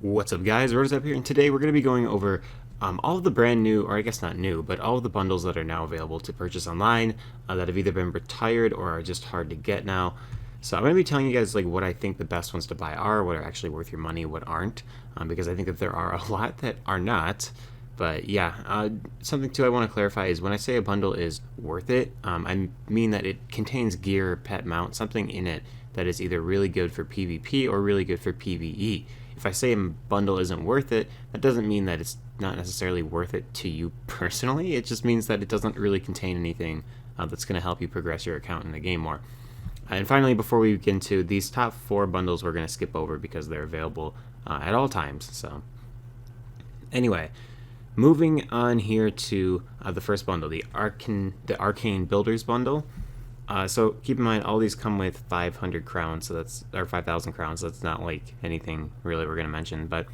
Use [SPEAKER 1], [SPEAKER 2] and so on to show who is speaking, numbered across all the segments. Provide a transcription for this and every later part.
[SPEAKER 1] What's up, guys? Rose up here, and today we're going to be going over all of the brand new, or I guess not new, but all of the bundles that are now available to purchase online that have either been retired or are just hard to get now. So I'm going to be telling you guys like what I think the best ones to buy are, what are actually worth your money, what aren't, because I think that there are a lot that are not. But yeah, something too I want to clarify is when I say a bundle is worth it, I mean that it contains gear, pet mount, something in it that is either really good for PvP or really good for PvE. If I say a bundle isn't worth it, that doesn't mean that it's not necessarily worth it to you personally. It just means that it doesn't really contain anything that's going to help you progress your account in the game more. And finally, before we get into these top 4 bundles, we're going to skip over because they're available at all times. So anyway, moving on here to the first bundle, the Arcane Builders bundle. So keep in mind, all these come with 500 crowns, so that's, or 5,000 crowns. So that's not like anything really we're going to mention. But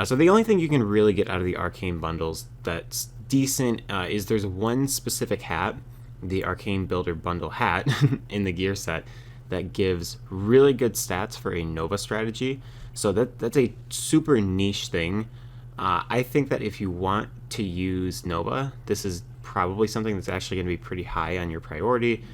[SPEAKER 1] so the only thing you can really get out of the Arcane bundles that's decent is there's one specific hat, the Arcane Builder bundle hat in the gear set, that gives really good stats for a Nova strategy. So that's a super niche thing. I think that if you want to use Nova, this is probably something that's actually going to be pretty high on your priority.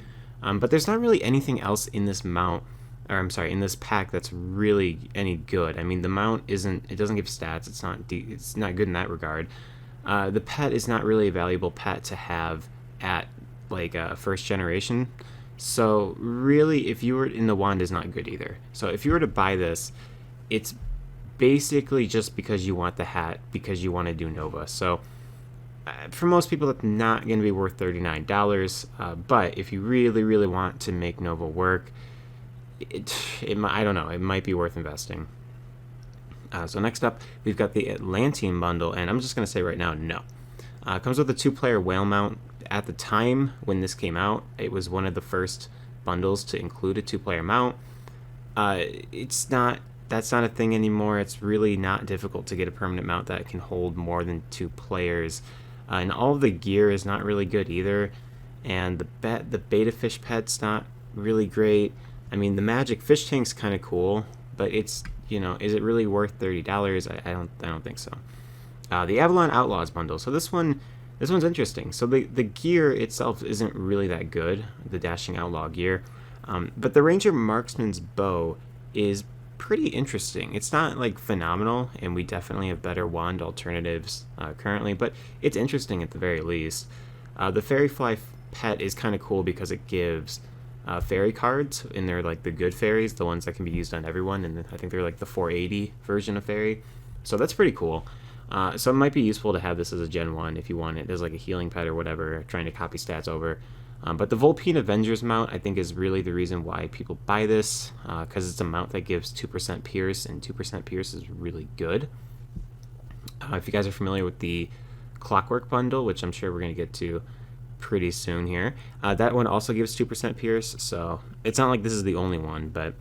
[SPEAKER 1] But there's not really anything else in this mount, or I'm sorry, in this pack that's really any good. I mean, the mount it doesn't give stats. It's not good in that regard. The pet is not really a valuable pet to have at like first generation. So really, if you were in the wand is not good either. So if you were to buy this, it's basically just because you want the hat because you want to do Nova. So for most people, that's not going to be worth $39. But if you really, really want to make Nova work, I don't know, it might be worth investing. So next up, we've got the Atlantean bundle, and I'm just going to say right now, no. It comes with a 2-player whale mount. At the time when this came out, it was one of the first bundles to include a 2-player mount. That's not a thing anymore. It's really not difficult to get a permanent mount that can hold more than 2 players. And all of the gear is not really good either. And the beta fish pet's not really great. I mean, the magic fish tank's kind of cool, but it's, is it really worth $30? I don't think so. The Avalon Outlaws bundle. So this one's interesting. So the gear itself isn't really that good, the Dashing Outlaw gear. But the Ranger Marksman's bow is pretty interesting. It's not like phenomenal, and we definitely have better wand alternatives currently, but it's interesting at the very least. The Fairy Fly pet is kind of cool because it gives fairy cards, and they're like the good fairies, the ones that can be used on everyone, and I think they're like the 480 version of fairy. So that's pretty cool. So it might be useful to have this as a Gen 1 if you want it as like a healing pet or whatever, trying to copy stats over. But the Vulpine Avengers mount, I think, is really the reason why people buy this, because it's a mount that gives 2% Pierce, and 2% Pierce is really good. If you guys are familiar with the Clockwork bundle, which I'm sure we're going to get to pretty soon here, that one also gives 2% Pierce, so it's not like this is the only one, but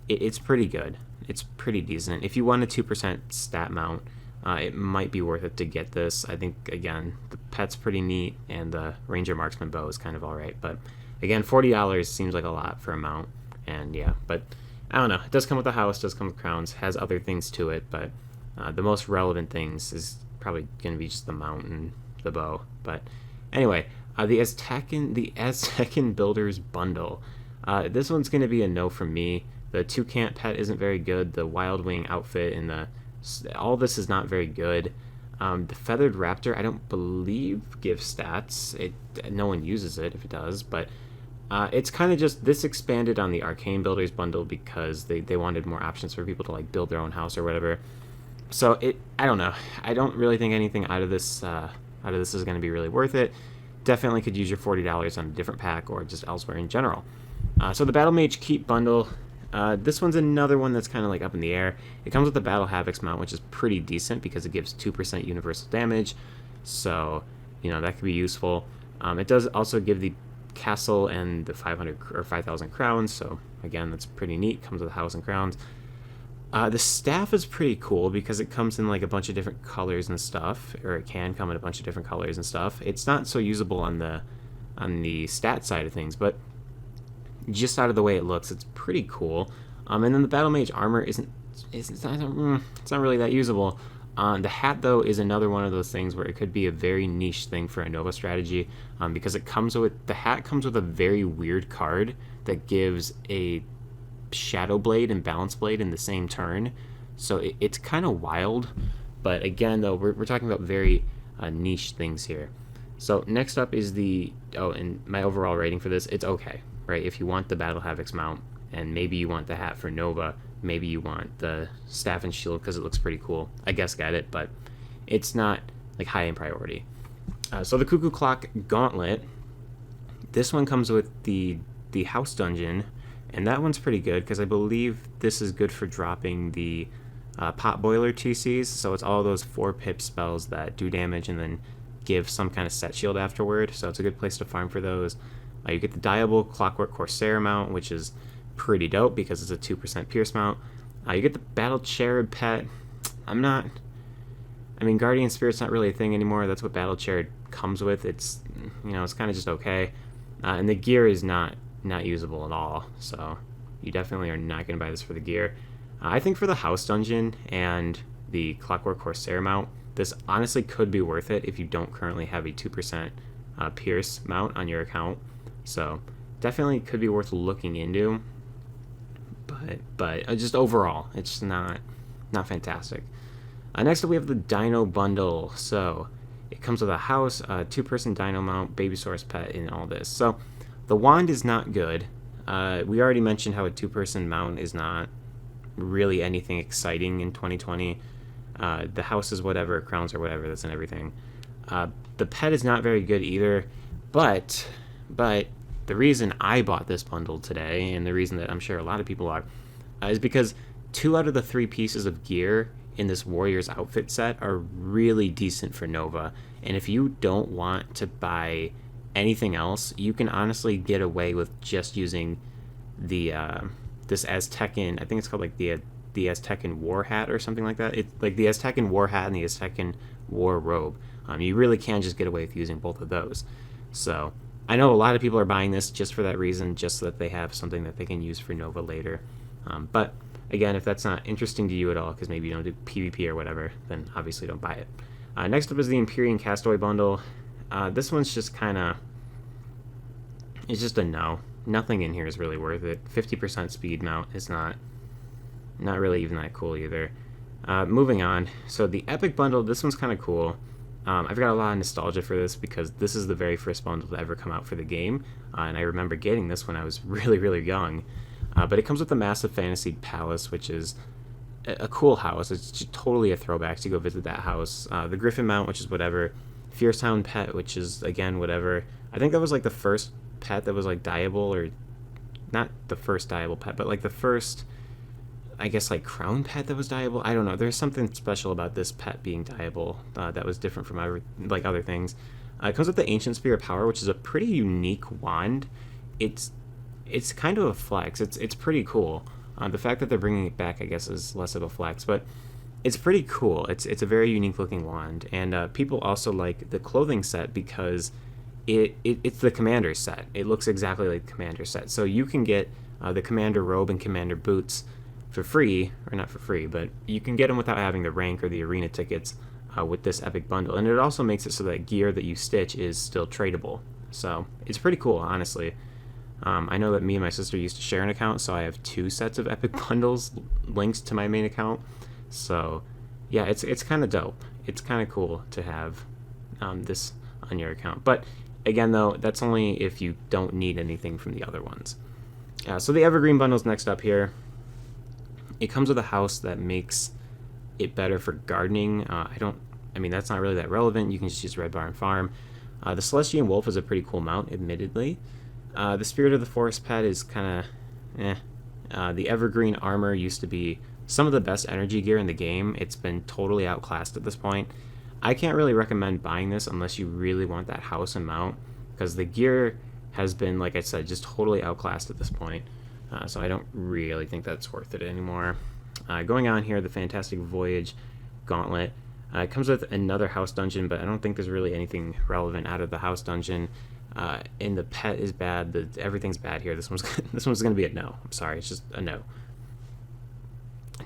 [SPEAKER 1] it's pretty good. It's pretty decent. If you want a 2% stat mount, it might be worth it to get this. I think, again, the pet's pretty neat, and the Ranger Marksman bow is kind of alright. But, again, $40 seems like a lot for a mount. And, yeah, but, I don't know. It does come with a house, does come with crowns, has other things to it. But the most relevant things is probably going to be just the mount and the bow. But, anyway, the Aztecan Builders bundle. This one's going to be a no from me. The Toucan pet isn't very good. The Wild Wing outfit and all this is not very good. The Feathered Raptor, I don't believe gives stats. No one uses it if it does, but it's kind of just, this expanded on the Arcane Builders bundle because they wanted more options for people to like build their own house or whatever. So I don't know. I don't really think anything out of this is going to be really worth it. Definitely could use your $40 on a different pack or just elsewhere in general. So the Battle Mage Keep bundle. This one's another one that's kind of like up in the air. It comes with the Battle Havocs mount, which is pretty decent because it gives 2% universal damage. So, that could be useful. It does also give the castle and the 500 or 5,000 crowns. So, again, that's pretty neat. Comes with a house and crowns. The staff is pretty cool because it comes in like a bunch of different colors and stuff, or it can come in a bunch of different colors and stuff. It's not so usable on the stat side of things, but just out of the way it looks, it's pretty cool. And then the Battle Mage armor isn't it's not really that usable. The hat, though, is another one of those things where it could be a very niche thing for a Nova strategy, because the hat comes with a very weird card that gives a Shadow Blade and Balance Blade in the same turn. So it's kind of wild, but again, though, we're talking about very niche things here. So next up is and my overall rating for this, it's okay, right? If you want the Battle Havoc's mount, and maybe you want the hat for Nova, maybe you want the staff and shield because it looks pretty cool, I guess get it, but it's not like high in priority. So the Cuckoo Clock Gauntlet, this one comes with the house dungeon, and that one's pretty good because I believe this is good for dropping the pot boiler TCs, so it's all those 4 pip spells that do damage and then give some kind of set shield afterward, so it's a good place to farm for those. You get the Diable Clockwork Corsair mount, which is pretty dope because it's a 2% pierce mount. You get the Battle Cherub pet. Guardian Spirit's not really a thing anymore. That's what Battle Cherub comes with. It's, it's kind of just okay. And the gear is not usable at all, so you definitely are not going to buy this for the gear. I think for the house dungeon and the Clockwork Corsair mount, this honestly could be worth it if you don't currently have a 2% pierce mount on your account. So definitely could be worth looking into. But just overall, it's not fantastic. Next up, we have the Dyno bundle. So it comes with a house, 2-person Dyno mount, Babysaurus pet, and all this. So the wand is not good. We already mentioned how a 2-person mount is not really anything exciting in 2020. The house is whatever, crowns are whatever, that's and everything. The pet is not very good either, but the reason I bought this bundle today, and the reason that I'm sure a lot of people are, is because 2 out of the 3 pieces of gear in this Warriors outfit set are really decent for Nova. And if you don't want to buy anything else, you can honestly get away with just using the this Aztecan, I think it's called like the Aztecan War Hat or something like that. It's like the Aztecan War Hat and the Aztecan War Robe. You really can just get away with using both of those. So I know a lot of people are buying this just for that reason, just so that they have something that they can use for Nova later. But again, if that's not interesting to you at all, because maybe you don't do PvP or whatever, then obviously don't buy it. Next up is the Imperium Castaway bundle. This one's just kind of, it's just a no. Nothing in here is really worth it. 50% speed mount is not really even that cool either. Moving on, so the Epic bundle, this one's kind of cool. I've got a lot of nostalgia for this because this is the very first bundle to ever come out for the game, and I remember getting this when I was really, really young. But it comes with the Massive Fantasy Palace, which is a cool house. It's just totally a throwback to go visit that house. The Griffin mount, which is whatever. Fierce Hound pet, which is, again, whatever. I think that was like the first pet that was like dyeable, or not the first dyeable pet, but like the first, I guess, like crown pet that was dyeable. I don't know. There's something special about this pet being dyeable that was different from other things. It comes with the Ancient Spear of Power, which is a pretty unique wand. It's kind of a flex. It's pretty cool. The fact that they're bringing it back, I guess, is less of a flex, but it's pretty cool. It's a very unique looking wand, and people also like the clothing set because it's the Commander set. It looks exactly like the Commander set. So you can get the Commander robe and Commander boots for free, or not for free, but you can get them without having the rank or the arena tickets with this Epic bundle. And it also makes it so that gear that you stitch is still tradable. So it's pretty cool, honestly. I know that me and my sister used to share an account, so I have 2 sets of Epic bundles linked to my main account. So yeah, it's kind of dope. It's kind of cool to have this on your account. But again, though, that's only if you don't need anything from the other ones. So the Evergreen bundle's next up here. It comes with a house that makes it better for gardening. That's not really that relevant. You can just use Red Bar and farm. The Celestian Wolf is a pretty cool mount, admittedly. The Spirit of the Forest pet is kind of the Evergreen armor used to be some of the best energy gear in the game. It's been totally outclassed at this point. I can't really recommend buying this unless you really want that house and mount, because the gear has been, like I said, just totally outclassed at this point. So I don't really think that's worth it anymore. Going on here, the Fantastic Voyage Gauntlet. It comes with another house dungeon, but I don't think there's really anything relevant out of the house dungeon. And the pet is bad. Everything's bad here. This one's going to be a no. I'm sorry, it's just a no.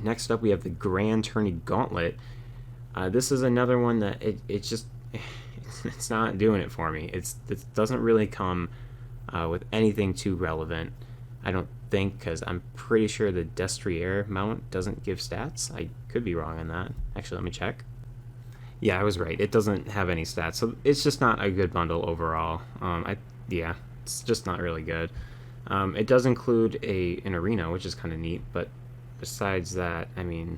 [SPEAKER 1] Next up, we have the Grand Tourney Gauntlet. This is another one that it just it's not doing it for me. It doesn't really come with anything too relevant, I don't think, because I'm pretty sure the Destrier mount doesn't give stats. I could be wrong on that. Actually, let me check. Yeah, I was right. It doesn't have any stats, so it's just not a good bundle overall. Yeah, it's just not really good. It does include an arena, which is kind of neat, but besides that, I mean,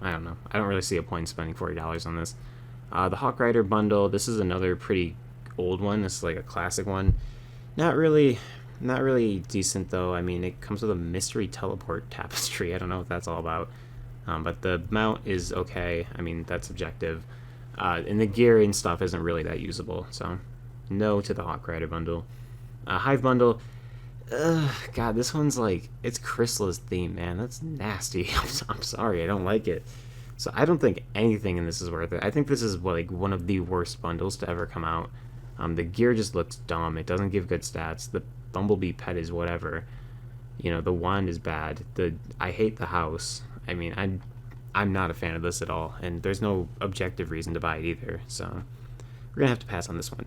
[SPEAKER 1] I don't know. I don't really see a point in spending $40 on this. The Hawk Rider bundle, this is another pretty old one. This is like a classic one. Not really decent though. I mean, it comes with a mystery teleport tapestry. I don't know what that's all about. But the mount is okay. I mean, that's subjective. And the gear and stuff isn't really that usable. So, no to the Hawk Rider bundle. Hive bundle. God, this one's like, it's Chrysali's theme, man. That's nasty. I'm sorry, I don't like it. So I don't think anything in this is worth it. I think this is like one of the worst bundles to ever come out. The gear just looks dumb. It doesn't give good stats. The Bumblebee pet is whatever. You know, the wand is bad. I hate the house. I mean, I'm not a fan of this at all, and there's no objective reason to buy it either. So we're gonna have to pass on this one.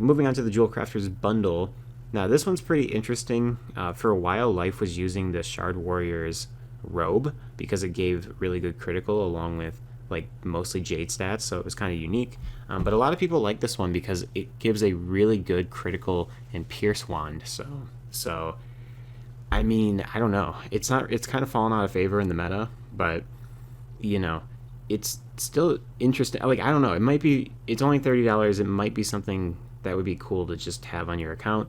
[SPEAKER 1] Moving on to the Jewelcrafter's bundle. Now this one's pretty interesting. For a while, Life was using the Shard Warrior's robe because it gave really good critical along with like mostly Jade stats, so it was kind of unique. But a lot of people like this one because it gives a really good critical and pierce wand. So I mean, I don't know. It's kind of fallen out of favor in the meta, but you know, it's still interesting. Like, I don't know. It's only $30. It might be something that would be cool to just have on your account.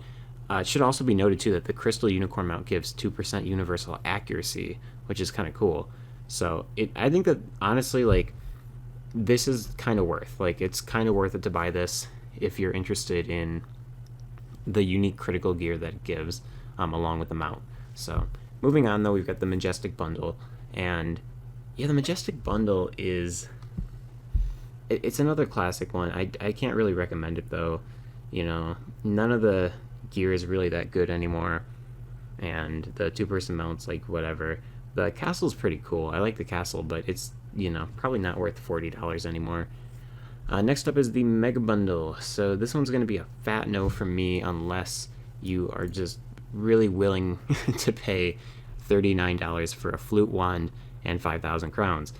[SPEAKER 1] It should also be noted too that the Crystal Unicorn mount gives 2% universal accuracy, which is kind of cool. So I think that honestly, like, this is kind of it's kind of worth it to buy this if you're interested in the unique critical gear that it gives, along with the mount. So moving on though, we've got the Majestic bundle, and yeah, the Majestic bundle it's another classic one. I can't really recommend it though. You know, none of the gear is really that good anymore, and the two-person mounts, like, whatever. The castle's pretty cool. I like the castle, but it's, you know, probably not worth $40 anymore. Next up is the Mega Bundle. So this one's going to be a fat no from me unless you are just really willing to pay $39 for a flute wand and 5,000 crowns.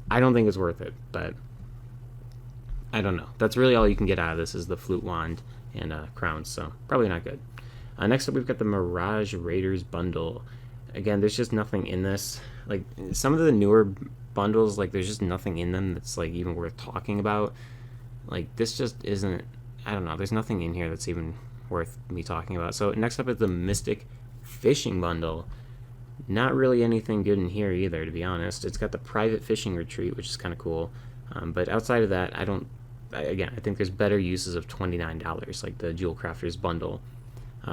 [SPEAKER 1] I don't think it's worth it, but I don't know. That's really all you can get out of this is the flute wand and crowns, so probably not good. Next up, we've got the Mirage Raiders bundle. Again, there's just nothing in this. Like, some of the newer bundles, like, there's just nothing in them that's, like, even worth talking about. Like, this just isn't, I don't know, there's nothing in here that's even worth me talking about. So next up is the Mystic Fishing bundle. Not really anything good in here either, to be honest. It's got the private fishing retreat, which is kind of cool. But outside of that, I think there's better uses of $29, like the Jewelcrafter's bundle.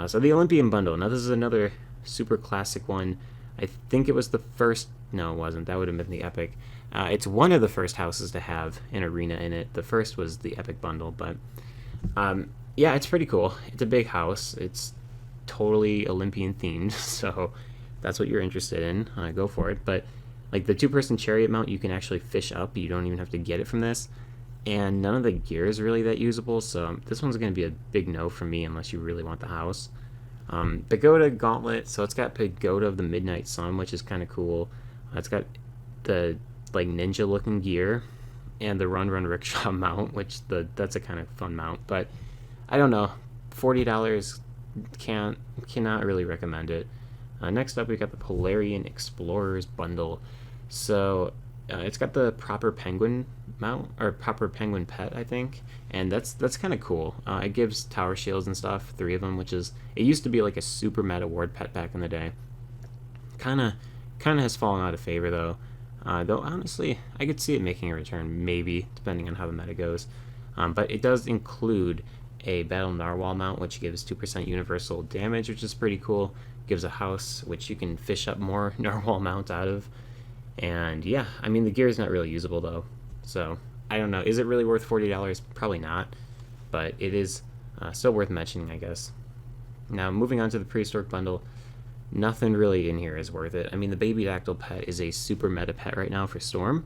[SPEAKER 1] So the Olympian bundle. Now this is another super classic one. I think it was the first. No, it wasn't. That would have been the Epic. It's one of the first houses to have an arena in it. The first was the Epic bundle, but yeah, it's pretty cool. It's a big house. It's totally Olympian themed, so that's what you're interested in. Go for it. But like the two-person chariot mount, you can actually fish up. You don't even have to get it from this. And none of the gear is really that usable, so this one's going to be a big no for me unless you really want the house. Pagoda Gauntlet, so it's got Pagoda of the Midnight Sun, which is kind of cool. It's got the like ninja looking gear and the Run Rickshaw mount, which that's a kind of fun mount, but I don't know, $40 cannot really recommend it. Next up, we got the Polarian Explorers bundle. So it's got the proper penguin mount, or proper penguin pet, I think, and that's kind of cool. It gives tower shields and stuff, 3 of them, it used to be like a super meta ward pet back in the day. Kind of has fallen out of favor though. Though honestly, I could see it making a return, maybe, depending on how the meta goes. But it does include a Battle Narwhal mount, which gives 2% universal damage, which is pretty cool. Gives a house, which you can fish up more Narwhal mounts out of. And yeah, I mean, the gear is not really usable though. So, I don't know. Is it really worth $40? Probably not. But it is still worth mentioning, I guess. Now, moving on to the Prehistoric bundle. nothing really in here is worth it. I mean, the baby dactyl pet is a super meta pet right now for Storm,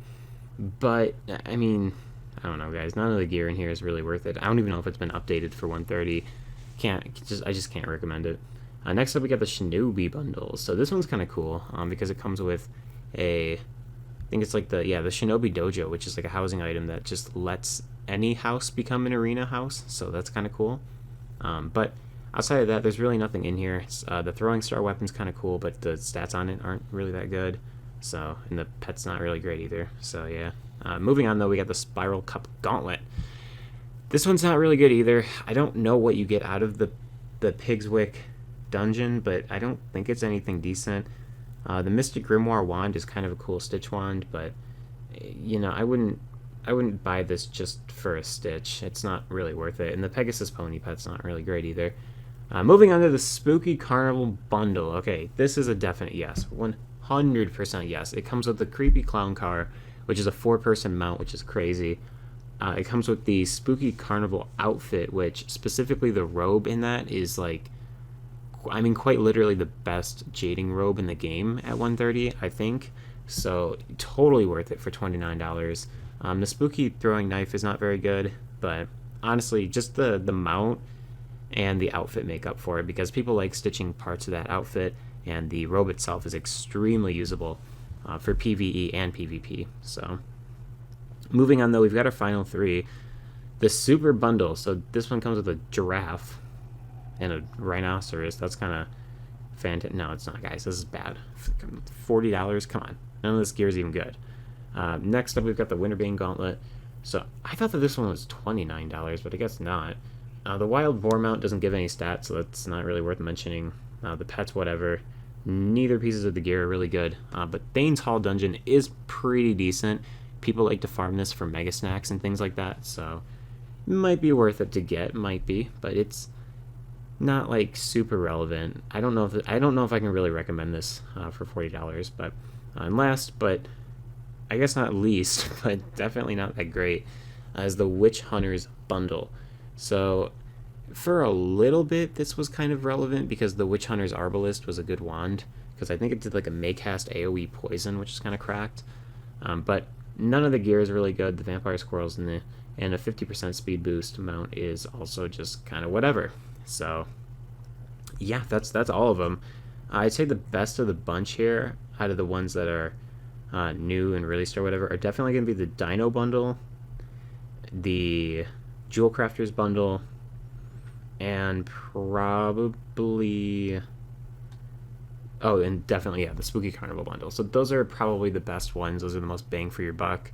[SPEAKER 1] but I mean, I don't know, guys. None of the gear in here is really worth it. I don't even know if it's been updated for 130. I just can't recommend it. Next up, we got the Shinobi bundle. So this one's kind of cool because it comes with I think it's like the Shinobi Dojo, which is like a housing item that just lets any house become an arena house. So that's kind of cool. But outside of that, there's really nothing in here. The throwing star weapon's kind of cool, but the stats on it aren't really that good. So, and the pet's not really great either. So yeah. Moving on though, we got the Spiral Cup Gauntlet. This one's not really good either. I don't know what you get out of the Pigswick dungeon, but I don't think it's anything decent. The Mystic Grimoire wand is kind of a cool stitch wand, but you know, I wouldn't buy this just for a stitch. It's not really worth it. And the Pegasus Pony pet's not really great either. Moving on to the Spooky Carnival bundle. Okay, this is a definite yes. 100% yes. It comes with the Creepy Clown car, which is a 4-person mount, which is crazy. It comes with the Spooky Carnival outfit, which specifically the robe in that is like, I mean, quite literally the best jading robe in the game at 130, I think. So totally worth it for $29. The Spooky Throwing Knife is not very good, but honestly, just the mount and the outfit make up for it, because people like stitching parts of that outfit, and the robe itself is extremely usable for PVE and PVP. So moving on though, we've got our final 3. The Super Bundle. So this one comes with a giraffe and a rhinoceros. That's kind of fantastic. No, it's not, guys. This is bad. $40. Come on. None of this gear is even good. Next up, we've got the Winterbane Gauntlet. So I thought that this one was $29, but I guess not. The Wild Boar mount doesn't give any stats, so that's not really worth mentioning. The pets, whatever. Neither pieces of the gear are really good. But Thane's Hall Dungeon is pretty decent. People like to farm this for mega snacks and things like that, so it might be worth it to get. Might be, but it's not like super relevant. I don't know if I can really recommend this for $40. But and last, but I guess not least, but definitely not that great, is the Witch Hunters bundle. So for a little bit, this was kind of relevant because the Witch Hunter's Arbalist was a good wand, because I think it did like a Maycast AoE poison, which is kind of cracked. But none of the gear is really good. The Vampire Squirrels and a 50% speed boost mount is also just kind of whatever. So yeah, that's all of them. I'd say the best of the bunch here, out of the ones that are new and released or whatever, are definitely going to be the Dyno bundle, the Jewelcrafters bundle, and probably, oh, and definitely, yeah, the Spooky Carnival bundle. So those are probably the best ones. Those are the most bang for your buck.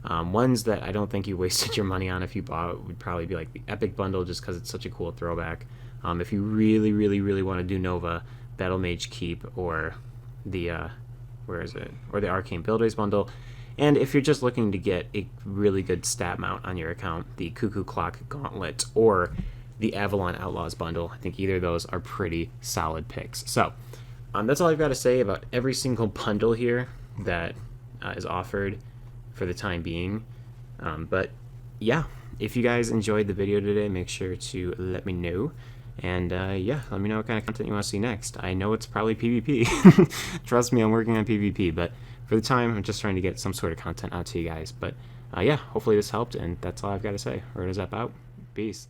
[SPEAKER 1] Ones that I don't think you wasted your money on if you bought would probably be like the Epic bundle, just because it's such a cool throwback. If you really, really, really want to do Nova, Battle Mage Keep, or the or the Arcane Builders bundle. And if you're just looking to get a really good stat mount on your account, the Cuckoo Clock Gauntlet or the Avalon Outlaws bundle. I think either of those are pretty solid picks. So that's all I've got to say about every single bundle here that is offered for the time being. But yeah, if you guys enjoyed the video today, make sure to let me know. And yeah, let me know what kind of content you want to see next. I know it's probably PvP. Trust me, I'm working on PvP, but for the time, I'm just trying to get some sort of content out to you guys. But yeah, hopefully this helped, and that's all I've got to say. Word is up out. Peace.